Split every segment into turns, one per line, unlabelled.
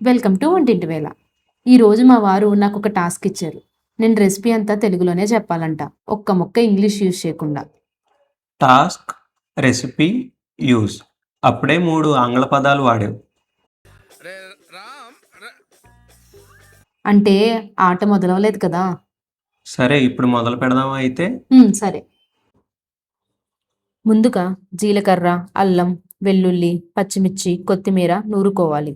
Welcome to వంటింటి వేళ. ఈరోజు మా వారు నాకు ఒక టాస్క్ ఇచ్చారు. నేను రెసిపీ అంతా తెలుగులోనే చెప్పాలంట, ఒక్క ముక్క ఇంగ్లీష్ యూజ్ చేయకుండా.
Task, recipe, use. అప్పుడే 3 ఆంగ్ల పదాలు వాడావు.
అంటే ఆట మొదలవలేదు కదా.
సరే, ఇప్పుడు మొదలు పెడదామా అయితే?
సరే. ముందుగా జీలకర్ర, అల్లం, వెల్లుల్లి, పచ్చిమిర్చి, కొత్తిమీర నూరుకోవాలి.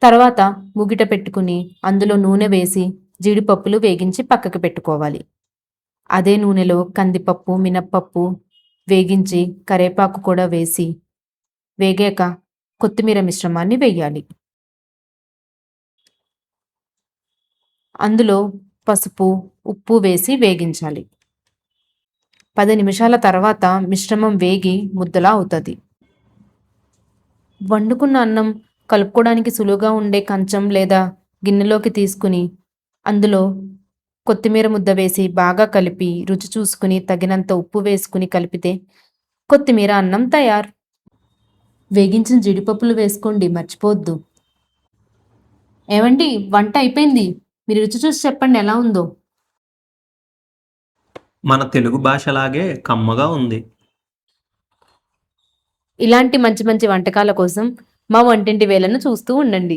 తర్వాత ముగిట పెట్టుకుని అందులో నూనె వేసి జీడిపప్పులు వేగించి పక్కకి పెట్టుకోవాలి. అదే నూనెలో కందిపప్పు, మినప్పప్పు వేగించి కరేపాకు కూడా వేసి వేగాక కొత్తిమీర మిశ్రమాన్ని వేయాలి. అందులో పసుపు, ఉప్పు వేసి వేగించాలి. 10 నిమిషాల తర్వాత మిశ్రమం వేగి ముద్దలా అవుతుంది. వండుకున్న అన్నం కలుపుకోవడానికి సులువుగా ఉండే కంచం లేదా గిన్నెలోకి తీసుకుని అందులో కొత్తిమీర ముద్ద వేసి బాగా కలిపి రుచి చూసుకుని తగినంత ఉప్పు వేసుకుని కలిపితే కొత్తిమీర అన్నం తయారు. వేగించిన జీడిపప్పులు వేసుకోండి, మర్చిపోవద్దు. ఏమండి, వంట అయిపోయింది. మీరు రుచి చూసి చెప్పండి ఎలా ఉందో.
మన తెలుగు భాషలాగే కమ్మగా ఉంది.
ఇలాంటి మంచి మంచి వంటకాల కోసం మా వంటింటి వేళను చూస్తూ ఉండండి.